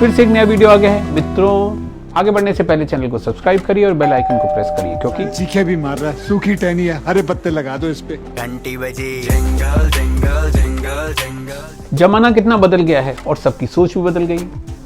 फिर से एक नया वीडियो आ गया है मित्रों। आगे बढ़ने से पहले चैनल को सब्सक्राइब करिए और बेल आइकन को प्रेस करिए, क्योंकि चीखे भी मार रहा है, सूखी टहनी है, हरे पत्ते लगा दो इस पे। घंटी बजी जंगल जंगल जंगल जंगल। जमाना कितना बदल गया है और सबकी सोच भी बदल गई।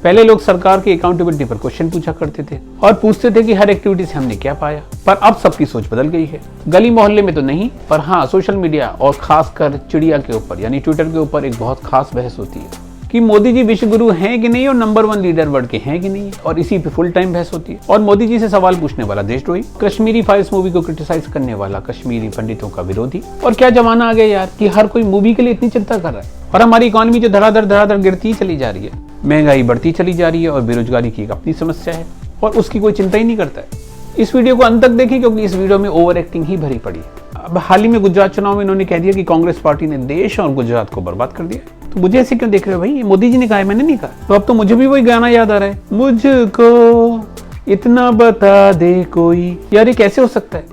पहले लोग सरकार की अकाउंटेबिलिटी पर क्वेश्चन पूछा करते थे और पूछते थे कि हर एक्टिविटी से हमने क्या पाया, पर अब सबकी सोच बदल गई है। गली मोहल्ले में तो नहीं, पर हाँ सोशल मीडिया और खासकर चिड़िया के ऊपर यानी ट्विटर के ऊपर एक बहुत खास बहस होती है कि मोदी जी विश्व गुरु हैं कि नहीं और नंबर 1 लीडर वर्ल्ड के हैं कि नहीं, और इसी पे फुल टाइम बहस होती है। और मोदी जी से सवाल पूछने वाला देशद्रोही, कश्मीरी फाइल्स मूवी को क्रिटिसाइज करने वाला कश्मीरी पंडितों का विरोधी। और क्या जमाना आ गया यार कि हर कोई मूवी के लिए इतनी चिंता कर रहा है, और हमारी इकोनॉमी जो धड़ाधड़ गिरती चली जा रही है, महंगाई बढ़ती चली जा रही है और बेरोजगारी की एक अपनी समस्या है, और उसकी कोई चिंता ही नहीं करता है। इस वीडियो को अंत तक देखिए, क्योंकि इस वीडियो में ओवर एक्टिंग ही भरी पड़ी है। अब हाल ही में गुजरात चुनाव में इन्होंने कह दिया कि कांग्रेस पार्टी ने देश और गुजरात को बर्बाद कर दिया। तो मुझे ऐसे क्यों देख रहे हो भाई, ये मोदी जी ने कहा है, मैंने नहीं कहा। तो अब तो मुझे भी वही गाना याद आ रहा है, मुझको इतना बता दे कोई। यार ये कैसे हो सकता है?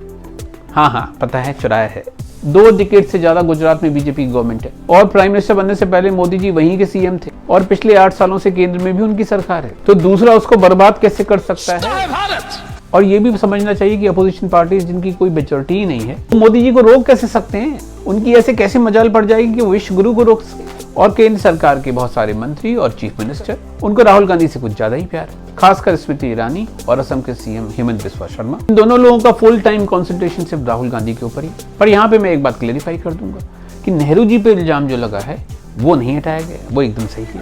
हाँ पता है, चुराया है। 2 डिकेड से ज्यादा गुजरात में बीजेपी की गवर्नमेंट है और प्राइम मिनिस्टर बनने से पहले मोदी जी वहीं के सीएम थे और पिछले 8 सालों से केंद्र में भी उनकी सरकार है। तो दूसरा उसको बर्बाद कैसे कर सकता है? और ये भी समझना चाहिए कि अपोजिशन पार्टीज जिनकी कोई मेजॉरिटी ही नहीं है, मोदी जी को रोक कैसे सकते हैं? उनकी ऐसे कैसे मजाल पड़ जाएगी कि वो विश्व गुरु को रोक सके? और केंद्र सरकार के बहुत सारे मंत्री और चीफ मिनिस्टर, उनको राहुल गांधी से कुछ ज्यादा ही प्यार है, खासकर स्मृति ईरानी और असम के सीएम हेमंत बिस्वा शर्मा। इन दोनों लोगों का फुल टाइम कंसंट्रेशन सिर्फ राहुल गांधी के ऊपर ही। पर यहाँ पे मैं एक बात क्लेरिफाई कर दूंगा कि नेहरू जी पे इल्जाम जो लगा है वो नहीं हटाया गया, वो एकदम सही है।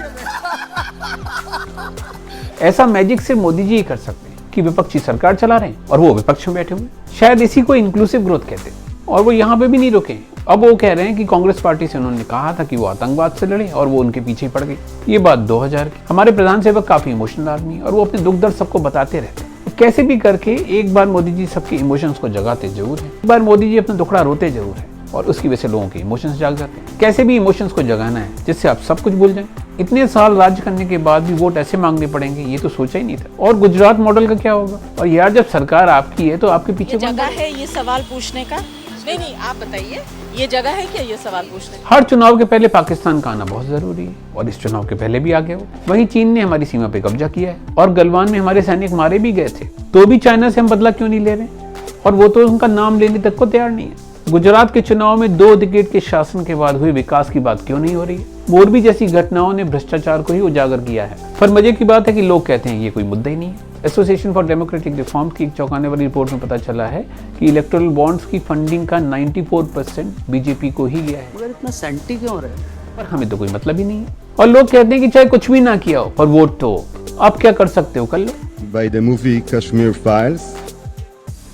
ऐसा मैजिक सिर्फ मोदी जी ही कर सकते हैं कि विपक्षी सरकार चला रहे हैं और वो विपक्ष में बैठे हुए। शायद इसी को इंक्लूसिव ग्रोथ कहते हैं, और वो यहाँ पे भी नहीं रुके। अब वो कह रहे हैं कि कांग्रेस पार्टी से उन्होंने कहा था कि वो आतंकवाद से लड़े और वो उनके पीछे ही पड़ गई। ये बात 2000 की। हमारे प्रधान सेवक काफी इमोशनल आदमी है और वो अपने दुख दर्द सबको बताते रहते हैं। कैसे भी करके एक बार मोदी जी सबके इमोशंस को जगाते जरूर है, एक बार मोदी जी अपना दुखड़ा रोते जरूर है, और उसकी वजह से लोगों के इमोशंस जाग जाते हैं। कैसे भी इमोशंस को जगाना है जिससे आप सब कुछ भूल जाएं। इतने साल राज्य करने के बाद भी वोट ऐसे मांगने पड़ेंगे, ये तो सोचा ही नहीं था। और गुजरात मॉडल का क्या होगा? और यार जब सरकार आपकी है तो आपके पीछे जगह है ये सवाल पूछने का? नहीं आप बताइए, ये जगह है क्या ये सवाल पूछने का? हर चुनाव के पहले पाकिस्तान का आना बहुत जरूरी है, और इस चुनाव के पहले भी आ गया वो। वहीं चीन ने हमारी सीमा पे कब्जा किया है और गलवान में हमारे सैनिक मारे भी गए थे, तो भी चाइना से हम बदला क्यों नहीं ले रहे? और वो तो उनका नाम लेने तक को तैयार नहीं है। गुजरात के चुनाव में 2 डिकेड के शासन के बाद हुए विकास की बात क्यों नहीं हो रही है? मोरबी जैसी घटनाओं ने भ्रष्टाचार को ही उजागर किया है। पर मजे की बात है कि लोग कहते हैं ये कोई मुद्दा ही नहीं है। एसोसिएशन फॉर डेमोक्रेटिक रिफॉर्म्स की एक चौंकाने वाली रिपोर्ट में पता चला है कि इलेक्टोरल बॉन्ड्स की फंडिंग का 94% बीजेपी को ही गया है। मगर इतना सेंटी क्यों रहे? पर हमें तो कोई मतलब ही नहीं है। और लोग कहते हैं कि चाहे कुछ भी ना किया हो पर वोट तो आप क्या कर सकते हो, कर लो। By the movie Kashmir Files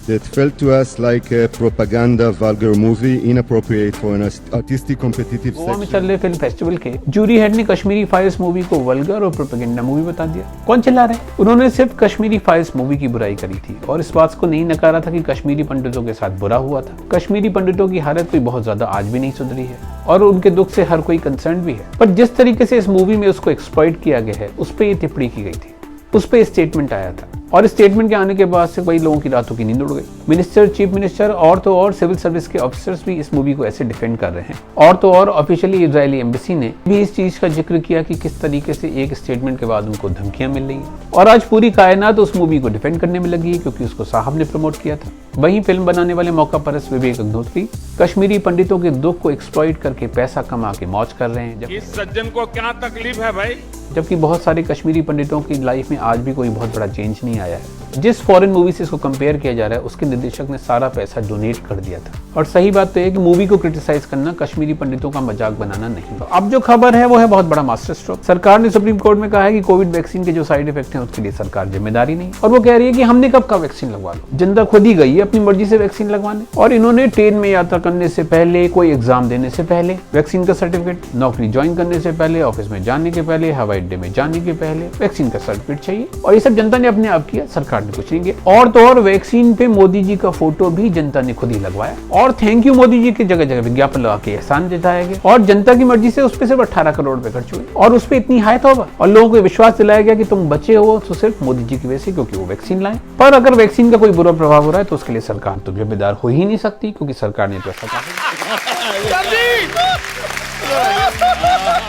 that felt to us like a propaganda vulgar movie inappropriate for an artistic competitive Goa में section. चल रहे फिल्म फेस्टिवल के जूरी हेड ने कश्मीरी फाइल्स मूवी को वल्गर और प्रोपेगेंडा मूवी बता दिया। कौन चला रहे? उन्होंने सिर्फ कश्मीरी फाइल्स मूवी की बुराई करी थी और इस बात को नहीं नकारा था कि कश्मीरी पंडितों के साथ बुरा हुआ था। कश्मीरी पंडितों की हालत कोई बहुत ज्यादा आज भी नहीं सुधरी है और उनके दुख से हर कोई कंसर्न भी है। पर जिस तरीके से इस मूवी में उसको एक्सप्लॉइट किया गया है, उस पर यह टिप्पणी की गई थी, उस पर स्टेटमेंट आया था, और स्टेटमेंट के आने के बाद से कई लोगों की रातों की नींद उड़ गई। मिनिस्टर, चीफ मिनिस्टर और तो और सिविल सर्विस के ऑफिसर्स भी इस मूवी को ऐसे डिफेंड कर रहे हैं, और तो और ऑफिशियली इजरायली एम्बेसी ने भी इस चीज का जिक्र किया कि किस तरीके से एक स्टेटमेंट के बाद उनको धमकियां मिल रही हैं। और आज पूरी कायनात उस मूवी को डिफेंड करने में लगी है क्योंकि उसको साहब ने प्रमोट किया था। वहीं फिल्म बनाने वाले मौका परस्त विवेक अग्निहोत्री कश्मीरी पंडितों के दुख को एक्सप्लॉइट करके पैसा कमा के मौज कर रहे हैं। इस सज्जन को क्या तकलीफ है भाई? जबकि बहुत सारे कश्मीरी पंडितों की लाइफ में आज भी कोई बहुत बड़ा चेंज नहीं आया है। जिस फॉरेन मूवी से इसको कंपेयर किया जा रहा है उसके निर्देशक ने सारा पैसा डोनेट कर दिया था। और सही बात तो है कि मूवी को क्रिटिसाइज करना कश्मीरी पंडितों का मजाक बनाना नहीं। तो अब जो खबर है वो है बहुत बड़ा मास्टर स्ट्रोक। सरकार ने सुप्रीम कोर्ट में कहा है कि कोविड वैक्सीन के जो साइड इफेक्ट हैं उसके लिए सरकार जिम्मेदारी नहीं, और वो कह रही है कि हमने कब का वैक्सीन लगवा लो। जनता खुद ही गई है अपनी मर्जी से वैक्सीन लगवाने, और इन्होंने ट्रेन में यात्रा करने से पहले, कोई एग्जाम देने से पहले वैक्सीन का सर्टिफिकेट, नौकरी ज्वाइन करने से पहले, ऑफिस में जाने के पहले, हवाई अड्डे में जाने के पहले वैक्सीन का सर्टिफिकेट चाहिए। और ये सब जनता ने अपने आप किया, सरकार ने कुछ नहीं किया। और तो और वैक्सीन पे मोदी जी का फोटो भी जनता ने खुद ही लगवाया, और थैंक यू मोदी जी की जगह जगह विज्ञापन लगा के एहसान जताया गया, और जनता की मर्जी से उस पर सिर्फ 18 करोड़ रुपए खर्च हुए, और उस पर इतनी हाई तौबा, और लोगों को विश्वास दिलाया गया कि तुम बचे हो तो सिर्फ मोदी जी की वजह से, क्योंकि वो वैक्सीन लाए। पर अगर वैक्सीन का कोई बुरा प्रभाव हो रहा है तो उसके लिए सरकार तो जिम्मेदार हो ही नहीं सकती, क्योंकि सरकार ने तो ऐसा कहा।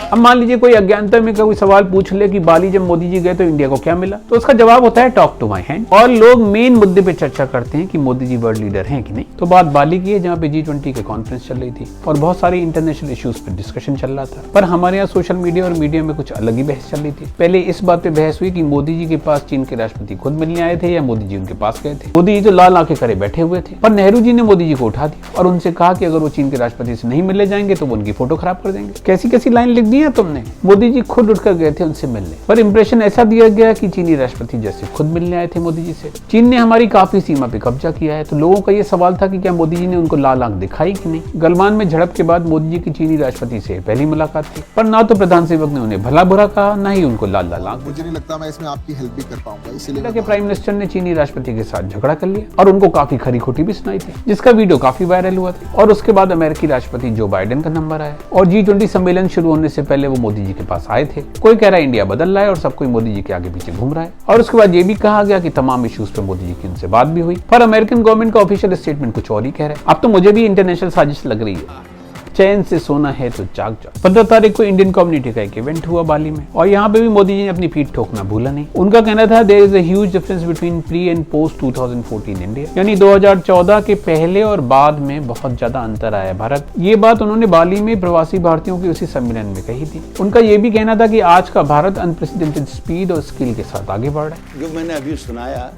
अब मान लीजिए कोई अज्ञानता में कोई सवाल पूछ ले कि बाली जब मोदी जी गए तो इंडिया को क्या मिला, तो उसका जवाब होता है टॉक टू माई हैंड। और लोग मेन मुद्दे पे चर्चा करते हैं कि मोदी जी वर्ल्ड लीडर हैं कि नहीं। तो बात बाली की है जहाँ पे G20 की कॉन्फ्रेंस चल रही थी और बहुत सारी इंटरनेशनल इश्यूज पर डिस्कशन चल रहा था। पर हमारे यहाँ सोशल मीडिया और मीडिया में कुछ अलग ही बहस चल रही थी। पहले इस बात पे बहस हुई कि मोदी जी के पास चीन के राष्ट्रपति खुद मिलने आए थे या मोदी जी उनके पास गए थे। मोदी जी तो लाल आंखें करे बैठे हुए थे, पर नेहरू जी ने मोदी जी को उठा दिया और उनसे कहा कि अगर वो चीन के राष्ट्रपति से नहीं मिलने जाएंगे तो वो उनकी फोटो खराब कर देंगे। कैसी कैसी लाइन लिख दी है तुमने। मोदी जी खुद उठकर गए थे उनसे मिलने, पर इंप्रेशन ऐसा दिया गया कि चीनी राष्ट्रपति जैसे खुद मिलने आए थे मोदी जी से। चीन ने हमारी काफी सीमा पे कब्जा किया है, तो लोगों का ये सवाल था कि क्या मोदी जी ने उनको लाल आंख दिखाई कि नहीं। गलवान में झड़प के बाद मोदी जी की चीनी राष्ट्रपति से पहली मुलाकात थी, पर ना तो प्रधान सेवक ने उन्हें भला बुरा कहा, ना ही उनको लाल लाल आंख। मुझे नहीं लगता मैं इसमें आपकी हेल्प भी कर पाऊंगा, इसीलिए इंडिया के प्राइम मिनिस्टर ने चीनी राष्ट्रपति के साथ झगड़ा कर लिया और उनको काफी खरी खोटी भी सुनाई थी, जिसका वीडियो काफी वायरल हुआ था। और उसके बाद अमेरिकी राष्ट्रपति जो बाइडेन का नंबर आया और G20 सम्मेलन शुरू होने से पहले वो मोदी जी के पास आए थे। कोई कह रहा है इंडिया बदल रहा है और सब कोई मोदी जी के आगे पीछे घूम रहा है। और उसके बाद ये भी कहा गया कि तमाम इश्यूज पे मोदी जी की उनसे बात भी हुई, पर अमेरिकन गवर्नमेंट का ऑफिशियल स्टेटमेंट कुछ और ही कह रहा है। अब तो मुझे भी इंटरनेशनल साजिश लग रही है। चैन से सोना है तो जाग जाओ। 15 तारीख को इंडियन कम्युनिटी का एक इवेंट हुआ बाली में और यहाँ पे भी मोदी जी ने अपनी पीठ ठोकना भूला नहीं। उनका कहना था there is a huge difference between pre and post 2014 India, यानी 2014 के पहले और बाद में बहुत ज्यादा अंतर आया है भारत। ये बात उन्होंने बाली में प्रवासी भारतीयों के उसी सम्मेलन में कही थी। उनका ये भी कहना था कि आज का भारत अनप्रेसिडेंटेड स्पीड और स्किल के साथ आगे बढ़ रहा है। जो मैंने अभी सुनाया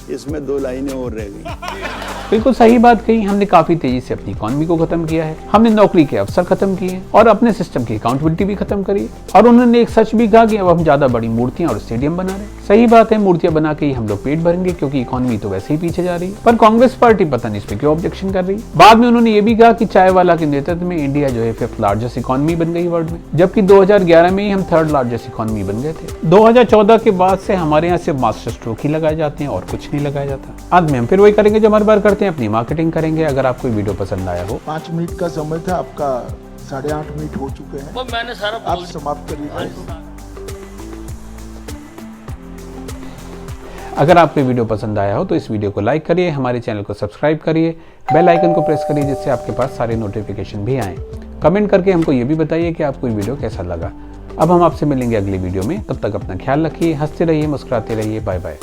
इसमें 2 लाइनें और रह गई। बिल्कुल सही बात कही। हमने काफी तेजी से अपनी इकोनॉमी को खत्म किया है, हमने नौकरी के अवसर खत्म किए और अपने सिस्टम की अकाउंटेबिलिटी भी खत्म करी है। और उन्होंने एक सच भी कहा कि अब हम ज्यादा बड़ी मूर्तियां और स्टेडियम बना रहे हैं। सही बात है, मूर्तियां बना के ही हम लोग पेट भरेंगे क्योंकि इकोनॉमी तो वैसे ही पीछे जा रही है। पर कांग्रेस पार्टी पता नहीं इस पे क्यों ऑब्जेक्शन कर रही है। बाद में उन्होंने ये भी कहा कि चाय वाला के नेतृत्व में इंडिया जो है 5th लार्जेस्ट इकोनॉमी बन गई वर्ल्ड में, जबकि 2011 में ही हम 3rd लार्जेस्ट इकोनॉमी बन गए थे। 2014 के बाद से हमारे यहाँ सिर्फ मास्टर स्ट्रोक ही लगाए जाते हैं और कुछ नहीं लगाया जाता। आज में हम फिर वही करेंगे जो हर बार करते हैं, अपनी मार्केटिंग करेंगे। अगर आपको वीडियो पसंद आया हो, 5 मिनट का समय था, आपका 8.5 मिनट हो चुके हैं। मैंने सारा आप समाप्त करिए। अगर आपको वीडियो पसंद आया हो तो इस वीडियो को लाइक करिए, हमारे चैनल को सब्सक्राइब करिए, बेल आइकन को प्रेस करिए जिससे आपके पास सारे नोटिफिकेशन भी आएँ। कमेंट करके हमको ये भी बताइए कि आपको ये वीडियो कैसा लगा। अब हम आपसे मिलेंगे अगली वीडियो में, तब तक अपना ख्याल रखिए, हंसते रहिए, मुस्कुराते रहिए। Bye bye.